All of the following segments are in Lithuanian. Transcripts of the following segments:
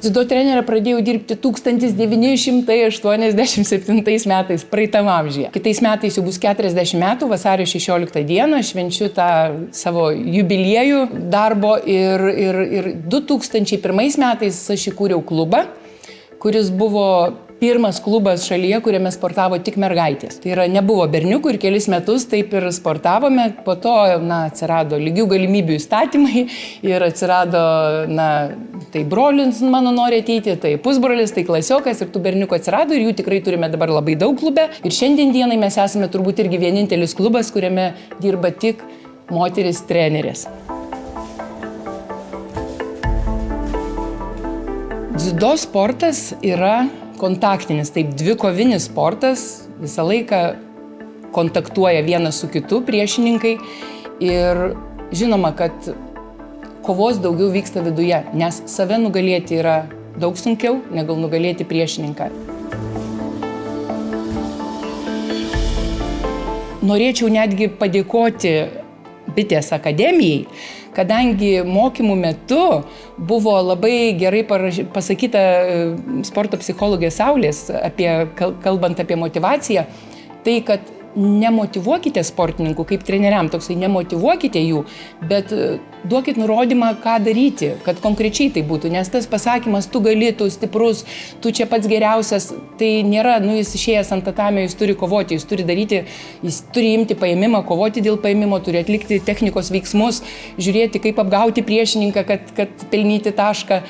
Dziudo trenerė pradėjau dirbti 1987 metais, praeitam amžiuje. Kitais metais jau bus 40 metų, vasario 16 dieną švenčiu tą savo jubiliejų darbo ir 2001 metais aš įkūriau klubą, kuris buvo pirmas klubas šalyje, kuriame sportavo tik mergaitės. Tai yra, nebuvo berniukų ir kelis metus taip ir sportavome, po to atsirado lygių galimybių įstatymai ir atsirado, tai brolis mano nori ateiti, tai pusbrolis, tai klasiokas ir tų berniukų atsirado ir jų tikrai turime dabar labai daug klube. Ir šiandien dienai mes esame turbūt irgi vienintelis klubas, kuriame dirba tik moteris trenerės. Dziudo sportas yra kontaktinis, taip dvikovinis sportas, visą laiką kontaktuoja vienas su kitu priešininkai ir žinoma, kad kovos daugiau vyksta viduje, nes save nugalėti yra daug sunkiau, negu nugalėti priešininką. Norėčiau netgi padėkoti Bitės akademijai, kadangi mokymų metu buvo labai gerai pasakyta sporto psichologės Saulės, kalbant apie motyvaciją, tai kad nemotyvuokite sportininkų kaip treneriam, toksai nemotyvuokite jų, bet duokit nurodymą, ką daryti, kad konkrečiai tai būtų, nes tas pasakymas, tu gali, tu stiprus, tu čia pats geriausias, tai nėra, jis išėjęs ant tatamio, jis turi kovoti, jis turi daryti, jis turi imti paėmimą, kovoti dėl paėmimo, turi atlikti technikos veiksmus, žiūrėti, kaip apgauti priešininką, kad pelnyti tašką.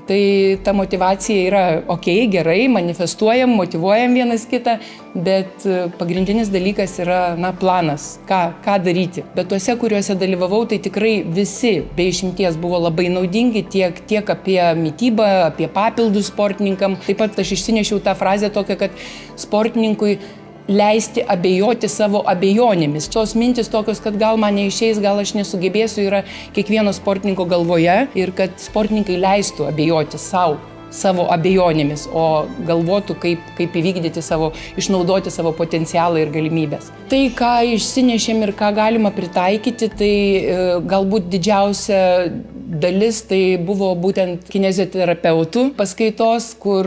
Tai ta motyvacija yra gerai, manifestuojam, motyvuojam vienas kitą, bet pagrindinis dalykas yra, planas, ką daryti. Bet tuose, kuriuose dalyvavau, tai tikrai visi be išimties buvo labai naudingi, tiek apie mitybą, apie papildus sportininkam. Taip pat aš išsinešiau tą frazę tokią, kad sportininkui leisti abejoti savo abejonėmis. Tos mintis tokios, kad gal man neišeis, gal aš nesugebėsiu, yra kiekvieno sportininko galvoje ir kad sportininkai leistų abejoti savo abejonėmis, o galvotų, kaip įvykdyti išnaudoti savo potencialą ir galimybės. Tai, ką išsinešėm ir ką galima pritaikyti, tai galbūt didžiausia dalis tai buvo būtent kinezioterapeutų paskaitos, kur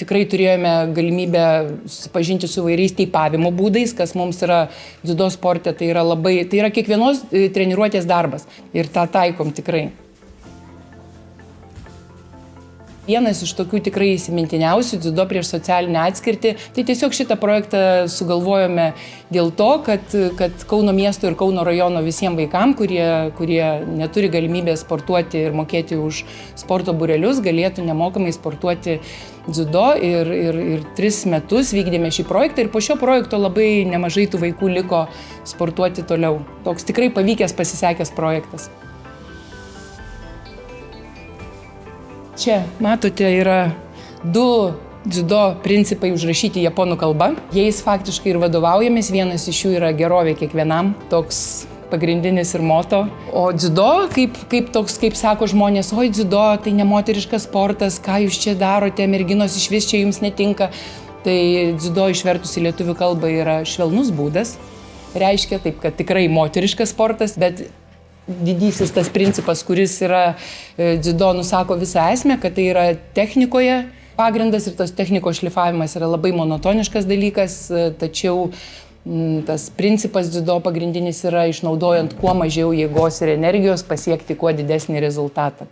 tikrai turėjome galimybę susipažinti su įvairiais teipavimo būdais, kas mums yra dziudo sporte, tai yra kiekvienos treniruotės darbas ir tą taikom tikrai. Vienas iš tokių tikrai įsimintiniausių dziudo prieš socialinę atskirtį, tai tiesiog šitą projektą sugalvojome dėl to, kad Kauno miesto ir Kauno rajono visiems vaikams, kurie neturi galimybės sportuoti ir mokėti už sporto būrelius, galėtų nemokamai sportuoti dziudo ir 3 metus vykdėme šį projektą ir po šio projekto labai nemažai tų vaikų liko sportuoti toliau. Toks tikrai pavykęs, pasisekęs projektas. Čia, matote, yra 2 dziudo principai užrašyti japonų kalba. Jais faktiškai ir vadovaujamės, vienas iš jų yra gerovė kiekvienam, toks pagrindinis ir moto. O dziudo, kaip sako žmonės, oi dziudo, tai nemoteriškas sportas, ką jūs čia darote, merginos išvis čia jums netinka. Tai dziudo išvertus į lietuvių kalbą yra švelnus būdas, reiškia taip, kad tikrai moteriškas sportas, bet didysis tas principas, kuris yra dziudo, nusako visą esmę, kad tai yra technikoje pagrindas ir tas technikos šlifavimas yra labai monotoniškas dalykas, tačiau tas principas dziudo pagrindinis yra išnaudojant kuo mažiau jėgos ir energijos pasiekti kuo didesnį rezultatą.